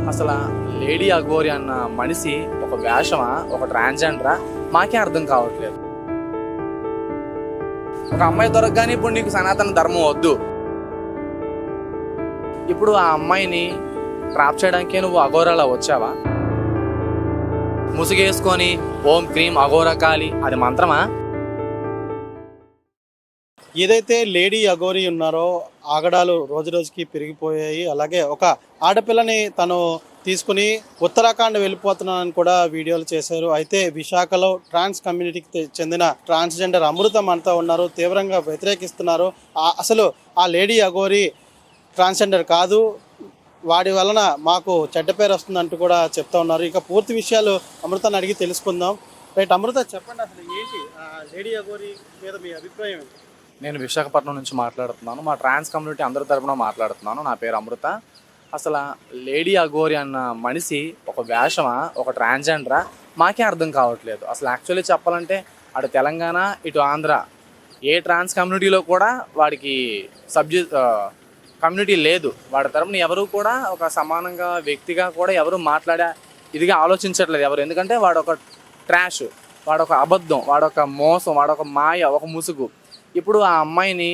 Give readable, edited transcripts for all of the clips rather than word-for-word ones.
అసలు లేడీ అఘోరి అన్న మనిషి ఒక వేషమా, ఒక ట్రాన్స్జెండరా, మాకే అర్థం కావట్లేదు. ఒక అమ్మాయి దొరకగానే ఇప్పుడు నీకు సనాతన ధర్మం వద్దు, ఇప్పుడు ఆ అమ్మాయిని ట్రాప్ చేయడానికే నువ్వు అఘోరాలా వచ్చావా? ముసుగేసుకొని ఓం క్రీం అఘోరకాళి అది మంత్రమా? ఏదైతే లేడీ అఘోరి ఉన్నారో ఆగడాలు రోజు రోజుకి పెరిగిపోయాయి. అలాగే ఒక ఆడపిల్లని తను తీసుకుని ఉత్తరాఖండ్ వెళ్ళిపోతున్నానని కూడా వీడియోలు చేశారు. అయితే విశాఖలో ట్రాన్స్ కమ్యూనిటీకి చెందిన ట్రాన్స్జెండర్ అమృతం అంతా ఉన్నారు, తీవ్రంగా వ్యతిరేకిస్తున్నారు. అసలు ఆ లేడీ అఘోరి ట్రాన్స్జెండర్ కాదు, వాడి వలన మాకు చెడ్డ పేరు వస్తుందంటూ కూడా చెప్తా ఉన్నారు. ఇక పూర్తి విషయాలు అమృతాన్ని అడిగి తెలుసుకుందాం. రైట్ అమృత, చెప్పండి అసలు ఏంటి లేడీ అఘోరి మీద మీ అభిప్రాయం? నేను విశాఖపట్నం నుంచి మాట్లాడుతున్నాను, మా ట్రాన్స్ కమ్యూనిటీ అందరి తరపున మాట్లాడుతున్నాను. నా పేరు అమృత. అసలు లేడీ అఘోరి అన్న మనిషి ఒక వేషమా, ఒక ట్రాన్స్జెండరా, మాకే అర్థం కావట్లేదు. అసలు యాక్చువల్లీ చెప్పాలంటే అటు తెలంగాణ ఇటు ఆంధ్ర ఏ ట్రాన్స్ కమ్యూనిటీలో కూడా వాడికి కమ్యూనిటీ లేదు. వాడి తరపున ఎవరు కూడా ఒక సమానంగా వ్యక్తిగా కూడా ఎవరు మాట్లాడే ఇదిగా ఆలోచించట్లేదు ఎవరు. ఎందుకంటే వాడొక ట్రాష్, వాడొక అబద్ధం, వాడొక మోసం, వాడొక మాయ, ఒక ముసుగు. ఇప్పుడు ఆ అమ్మాయిని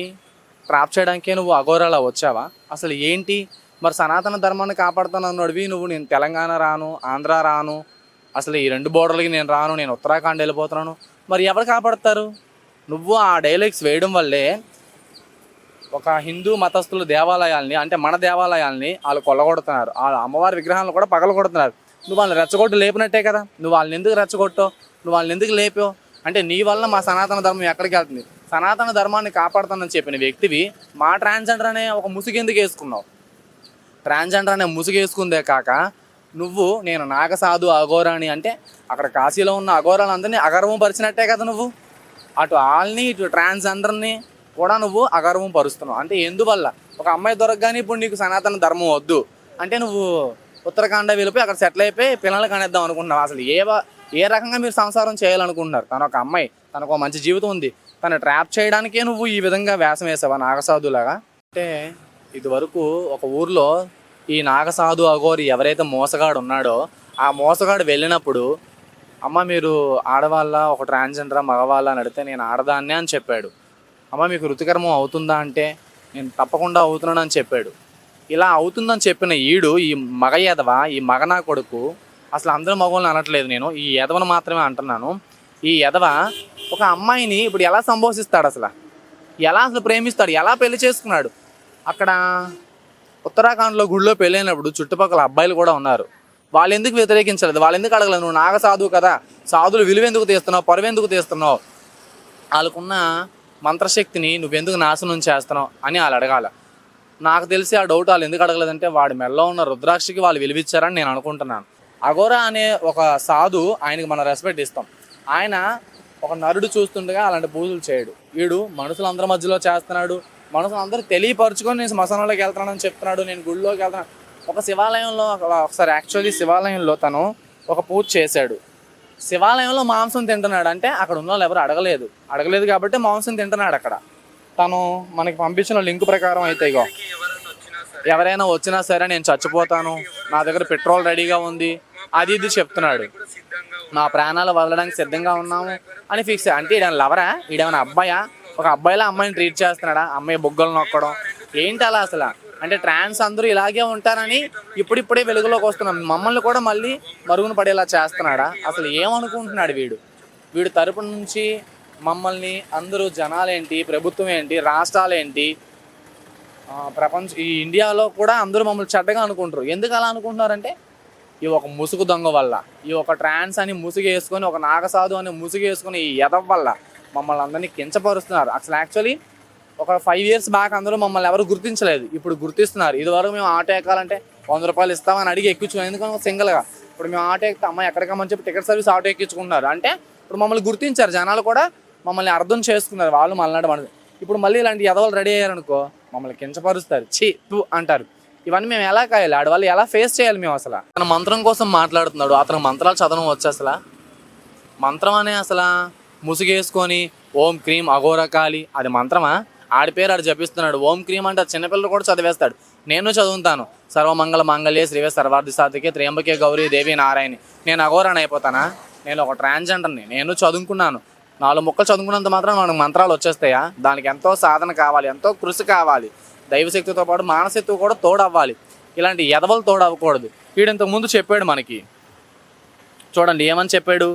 ట్రాప్ చేయడానికే నువ్వు అఘోరాలా వచ్చావా? అసలు ఏంటి మరి? సనాతన ధర్మాన్ని కాపాడుతానన్నోడివి నువ్వు. నేను తెలంగాణ రాను, ఆంధ్ర రాను, అసలు ఈ రెండు బోర్డర్లకి నేను రాను, నేను ఉత్తరాఖండ్ వెళ్ళిపోతున్నాను. మరి ఎవరు కాపాడుతారు? నువ్వు ఆ డైలాగ్స్ వేయడం వల్లే ఒక హిందూ మతస్థుల దేవాలయాల్ని, అంటే మన దేవాలయాల్ని వాళ్ళు కొల్లగొడుతున్నారు. ఆ అమ్మవారి విగ్రహాలను కూడా పగలగొడుతున్నారు. నువ్వు వాళ్ళని రెచ్చగొట్టు లేపినట్టే కదా. నువ్వు వాళ్ళని ఎందుకు రెచ్చగొట్టావు? నువ్వు వాళ్ళని ఎందుకు లేపావు? అంటే నీ వల్ల మా సనాతన ధర్మం ఎక్కడికి వెళ్తుంది? సనాతన ధర్మాన్ని కాపాడుతానని చెప్పిన వ్యక్తివి మా ట్రాన్స్జెండర్ అనే ఒక ముసుగు ఎందుకు వేసుకున్నావు? ట్రాన్స్జెండర్ అనే ముసుగు వేసుకుందే కాక నువ్వు నేను నాగసాధు అఘోరాని అంటే అక్కడ కాశీలో ఉన్న అఘోరాలందరినీ అగర్వం పరిచినట్టే కదా నువ్వు. అటు వాళ్ళని ఇటు ట్రాన్స్జెండర్ని కూడా నువ్వు అగర్వం పరుస్తున్నావు. అంటే ఎందువల్ల? ఒక అమ్మాయి దొరకగానే ఇప్పుడు నీకు సనాతన ధర్మం వద్దు అంటే నువ్వు ఉత్తరాఖండ వెళ్ళిపోయి అక్కడ సెటిల్ అయిపోయి పిల్లలు కనేద్దాం అనుకుంటున్నావు. అసలు ఏ రకంగా మీరు సంసారం చేయాలనుకుంటున్నారు? తను ఒక అమ్మాయి, తనకు ఒక మంచి జీవితం ఉంది, తను ట్రాప్ చేయడానికే నువ్వు ఈ విధంగా వేషం వేసావా నాగసాధులాగా? అంటే ఇదివరకు ఒక ఊర్లో ఈ నాగసాధు అఘోరి ఎవరైతే మోసగాడు ఉన్నాడో ఆ మోసగాడు వెళ్ళినప్పుడు అమ్మ మీరు ఆడవాళ్ళ, ఒక ట్రాన్స్జెండరా, మగవాళ్ళ అని అడిగితే నేను ఆడదాన్నే అని చెప్పాడు. అమ్మ మీకు ఋతుకర్మం అవుతుందా అంటే నేను తప్పకుండా అవుతున్నాను అని చెప్పాడు. ఇలా అవుతుందని చెప్పిన ఈ మగ ఎదవ, ఈ మగనా కొడుకు, అసలు అందరూ మగవాళ్ళని అనట్లేదు నేను, ఈ ఎదవను మాత్రమే అంటున్నాను. ఈ ఎదవ ఒక అమ్మాయిని ఇప్పుడు ఎలా సంబోధిస్తాడు? అసలు ఎలా ప్రేమిస్తాడు? ఎలా పెళ్లి చేసుకున్నాడు? అక్కడ ఉత్తరాఖండ్లో గుడిలో పెళ్ళైనప్పుడు చుట్టుపక్కల అబ్బాయిలు కూడా ఉన్నారు. వాళ్ళు ఎందుకు వ్యతిరేకించలేదు? వాళ్ళు ఎందుకు అడగలేదు? నువ్వు నాగ సాధువు కదా, సాధువులు విలువ ఎందుకు తీస్తున్నావు, పరువు ఎందుకు తీస్తున్నావు, వాళ్ళకున్న మంత్రశక్తిని నువ్వెందుకు నాశనం చేస్తున్నావు అని వాళ్ళు అడగాల. నాకు తెలిసి ఆ డౌట్ వాళ్ళు ఎందుకు అడగలేదంటే వాడి మెడలో ఉన్న రుద్రాక్షకి వాళ్ళు విలువిచ్చారని నేను అనుకుంటున్నాను. అఘోరా అనే ఒక సాధు, ఆయనకి మనం రెస్పెక్ట్ ఇస్తాం. ఆయన ఒక నరుడు చూస్తుండగా అలాంటి పూజలు చేయడు. వీడు మనుషులందరి మధ్యలో చేస్తున్నాడు, మనుషులందరూ తెలియపరుచుకొని నేను శ్మశానంలోకి వెళ్తున్నానని చెప్తున్నాడు, నేను గుడిలోకి వెళ్తున్నాను. ఒక శివాలయంలో ఒకసారి యాక్చువల్లీ శివాలయంలో తను ఒక పూజ చేశాడు. శివాలయంలో మాంసం తింటున్నాడు అంటే అక్కడ ఉన్న వాళ్ళు ఎవరు అడగలేదు కాబట్టి మాంసం తింటున్నాడు అక్కడ. తను మనకి పంపించిన లింక్ ప్రకారం అయితే ఇగో ఎవరైనా వచ్చినా సరే నేను చచ్చిపోతాను, నా దగ్గర పెట్రోల్ రెడీగా ఉంది, అది ఇది చెప్తున్నాడు. మా ప్రాణాలు వదలడానికి సిద్ధంగా ఉన్నాము అని ఫిక్స్. అంటే ఈడేమైనా లవరా? ఈడేమైనా అబ్బాయా? ఒక అబ్బాయిలా అమ్మాయిని ట్రీట్ చేస్తున్నాడా? అమ్మాయి బొగ్గలు నొక్కడం ఏంటి అలా అసలు? అంటే ట్రాన్స్ అందరూ ఇలాగే ఉంటారని ఇప్పుడిప్పుడే వెలుగులోకి వస్తున్నాం. మమ్మల్ని కూడా మళ్ళీ మరుగున పడేలా చేస్తున్నాడా? అసలు ఏమనుకుంటున్నాడు వీడు తరపు నుంచి మమ్మల్ని అందరూ జనాలేంటి, ప్రభుత్వం ఏంటి, రాష్ట్రాలేంటి, ఈ ఇండియాలో కూడా అందరూ మమ్మల్ని చెడ్డగా అనుకుంటారు. ఎందుకు అలా అనుకుంటున్నారంటే ఈ ఒక ముసుగు దొంగ వల్ల, ఈ ఒక ట్రాన్స్ అని ముసుగు వేసుకొని, ఒక నాగసాధు అని ముసుగు వేసుకొని ఈ ఎదవ వల్ల మమ్మల్ని అందరినీ కించపరుస్తున్నారు. అసలు యాక్చువల్లీ ఒక 5 years బ్యాక్ అందరూ మమ్మల్ని ఎవరు గుర్తించలేదు, ఇప్పుడు గుర్తిస్తున్నారు. ఇదివరకు మేము ఆటో ఎక్కాలంటే 100 రూపాయలు ఇస్తామని అడిగి ఎక్కించుకున్నాం, ఎందుకంటే సింగిల్గా. ఇప్పుడు మేము ఆటో ఎక్కితే అమ్మాయి ఎక్కడికమ్మని చెప్పి టికెట్ సర్వీస్ ఆటో ఎక్కించుకుంటున్నారు. అంటే ఇప్పుడు మమ్మల్ని గుర్తించారు, జనాలు కూడా మమ్మల్ని అర్థం చేసుకున్నారు, వాళ్ళు మళ్ళీ మనది. ఇప్పుడు మళ్ళీ ఇలాంటి ఎదవలు రెడీ అయ్యారనుకో మమ్మల్ని కించపరుస్తారు, ఛీ తూ అంటారు. ఇవన్నీ మేము ఎలా కాయాలి? ఆడవాళ్ళు ఎలా ఫేస్ చేయాలి మేము? అసలు అతను మంత్రం కోసం మాట్లాడుతున్నాడు, అతను మంత్రాలు చదవడం వచ్చి అసలు మంత్రం అనే అసలు ముసుగేసుకొని ఓం క్రీం అఘోరకాళి అది మంత్రమా? ఆడి పేరు ఆడు జపిస్తున్నాడు. ఓం క్రీం అంటే చిన్నపిల్లలు కూడా చదివేస్తాడు. నేను చదువుతాను సర్వమంగళ మాంగళ్యే శ్రీవే సర్వార్థి సాధికే త్ర్యంబకే గౌరీ దేవి నారాయణి. నేను అఘోరాని అయిపోతానా? నేను ఒక ట్రాన్స్జెండర్ని. నేను చదువుకున్నాను. 4 ముక్కలు చదువుకున్నంత మాత్రం మనకు మంత్రాలు వచ్చేస్తాయా? దానికి ఎంతో సాధన కావాలి, ఎంతో కృషి కావాలి. దైవశక్తితో పాటు మానశక్తి కూడా తోడవ్వాలి. ఇలాంటి ఎదవలు తోడవ్వకూడదు. వీడింతకు ముందు చెప్పాడు మనకి, చూడండి ఏమని చెప్పాడు.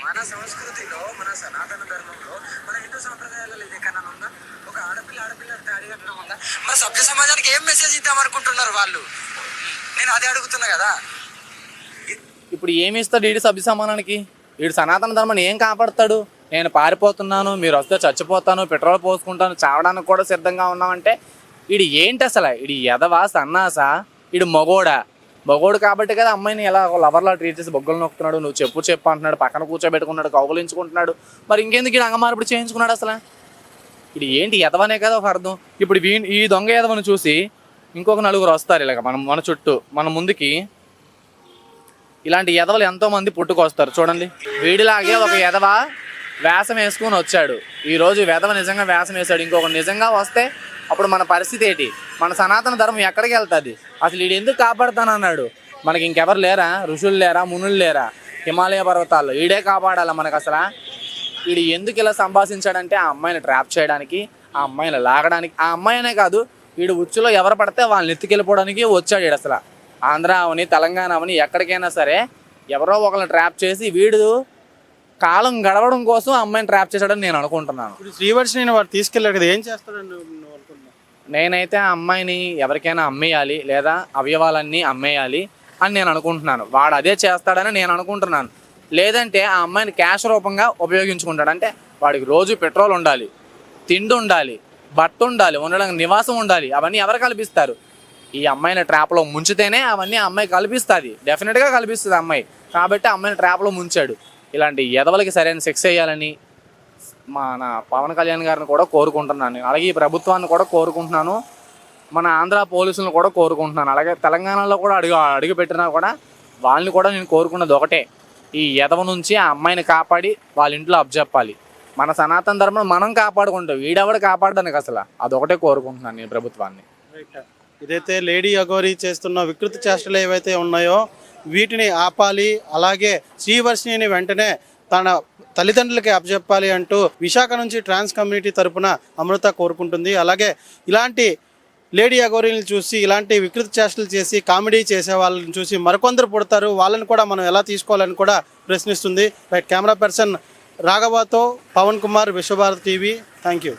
మన సంస్కృతిలో, మన సనాతన ధర్మంలో, మన హిందూ సాంప్రదాయాలలో ఇది ఎక్కడన్నా ఉందా? ఒక ఆడపిల్ల తాడి కట్టడం ఉందా? మన సభ్య సమాజానికి ఏం మెసేజ్ ఇద్దాం అనుకుంటున్నారు వాళ్ళు? నేను అదే అడుగుతున్నా కదా. ఇప్పుడు ఏమి ఇస్తాడు వీడి సభ్య సమానానికి? వీడు సనాతన ధర్మాన్ని ఏం కాపాడుతాడు? నేను పారిపోతున్నాను, మీరు వస్తే చచ్చిపోతాను, పెట్రోల్ పోసుకుంటాను, చావడానికి కూడా సిద్ధంగా ఉన్నామంటే వీడు ఏంటి అసలు? వీడి ఎదవా, సన్నాసా? వీడు మగోడు కాబట్టి కదా అమ్మాయిని ఎలా లవర్లా ట్రీట్ చేసి బొగ్గలు నొక్కుతున్నాడు. నువ్వు చెప్పు అంటున్నాడు, పక్కన కూర్చోబెట్టుకున్నాడు, కౌగులించుకుంటున్నాడు. మరి ఇంకెందుకు వీడు అంగమార్పిడి చేయించుకున్నాడు అసలు? ఇది ఏంటి? ఎదవనే కదా ఒక అర్థం. ఇప్పుడు ఈ దొంగ ఎదవను చూసి ఇంకొక 4 వస్తారు ఇలాగ మన చుట్టూ, మన ముందుకి. ఇలాంటి ఎదవలు ఎంతోమంది పుట్టుకొస్తారు చూడండి. వీడిలాగే ఒక ఎదవ వేషం వేసుకుని వచ్చాడు. ఈరోజు వెధవ నిజంగా వేషం వేశాడు, ఇంకొక నిజంగా వస్తే అప్పుడు మన పరిస్థితి ఏంటి? మన సనాతన ధర్మం ఎక్కడికి వెళ్తుంది? అసలు వీడు ఎందుకు కాపాడుతానన్నాడు? మనకి ఇంకెవరు లేరా? ఋషులు లేరా? మునులు లేరా? హిమాలయ పర్వతాల్లో వీడే కాపాడాలా మనకు అసలు? వీడు ఎందుకు ఇలా సంభాషించాడంటే ఆ అమ్మాయిని ట్రాప్ చేయడానికి, ఆ అమ్మాయిని లాగడానికి. ఆ అమ్మాయినే కాదు, వీడు ఉచ్చులో ఎవరు పడితే వాళ్ళని ఎత్తుకెళ్ళిపోవడానికి వచ్చాడు వీడు అసలు. ఆంధ్ర అవని, తెలంగాణ అవని, ఎక్కడికైనా సరే ఎవరో ఒకరిని ట్రాప్ చేసి వీడు కాలం గడవడం కోసం అమ్మాయిని ట్రాప్ చేశాడని నేను అనుకుంటున్నాను. ఇప్పుడు శ్రీవర్షిని వాడు తీసుకెళ్ళాడు కదా, ఏం చేస్తాడని నువ్వు అనుకుంటున్నావు? నేనైతే ఆ అమ్మాయిని ఎవరికైనా అమ్మేయాలి, లేదా అవయవాలన్నీ అమ్మేయాలి అని నేను అనుకుంటున్నాను. వాడు అదే చేస్తాడని నేను అనుకుంటున్నాను. లేదంటే ఆ అమ్మాయిని క్యాష్ రూపంగా ఉపయోగించుకుంటాడు. అంటే వాడికి రోజు పెట్రోల్ ఉండాలి, తిండి ఉండాలి, బట్ట ఉండాలి, ఉండడానికి నివాసం ఉండాలి. అవన్నీ ఎవరు కల్పిస్తారు? ఈ అమ్మాయిని ట్రాప్లో ముంచితేనే అవన్నీ ఆ అమ్మాయి కల్పిస్తుంది. డెఫినెట్గా కల్పిస్తుంది అమ్మాయి. కాబట్టి ఆ అమ్మాయిని ట్రాప్లో ముంచాడు. ఇలాంటి ఎదవలకి సరైన శిక్ష వేయాలని మన పవన్ కళ్యాణ్ గారిని కూడా కోరుకుంటున్నాను. అలాగే ఈ ప్రభుత్వాన్ని కూడా కోరుకుంటున్నాను. మన ఆంధ్ర పోలీసులను కూడా కోరుకుంటున్నాను. అలాగే తెలంగాణలో కూడా అడుగు పెట్టినా కూడా వాళ్ళని కూడా నేను కోరుకున్నది ఒకటే, ఈ ఎదవ నుంచి ఆ అమ్మాయిని కాపాడి వాళ్ళ ఇంట్లో అప్పచెప్పాలి. మన సనాతన ధర్మం మనం కాపాడుకుంటాం, వీడెవడు కాపాడడానికి అసలు. అదొకటే కోరుకుంటున్నాను నేను ప్రభుత్వాన్ని. ఇదైతే లేడీ అఘోరి చేస్తున్న వికృతి చేష్టలు ఏవైతే ఉన్నాయో వీటిని ఆపాలి. అలాగే శ్రీవర్షిని వెంటనే తన తల్లిదండ్రులకి అప్పచెప్పాలి అంటూ విశాఖ నుంచి ట్రాన్స్ కమ్యూనిటీ తరపున అమృత కోరుకుంటుంది. అలాగే ఇలాంటి లేడీ అఘోరీలను చూసి, ఇలాంటి వికృతి చేష్టలు చేసి కామెడీ చేసే వాళ్ళని చూసి మరికొందరు పుడతారు. వాళ్ళని కూడా మనం ఎలా తీసుకోవాలని కూడా ప్రశ్నిస్తుంది. రైట్, కెమెరా పర్సన్ రాఘవతో Pavan Kumar, Vishwabharati TV. Thank you.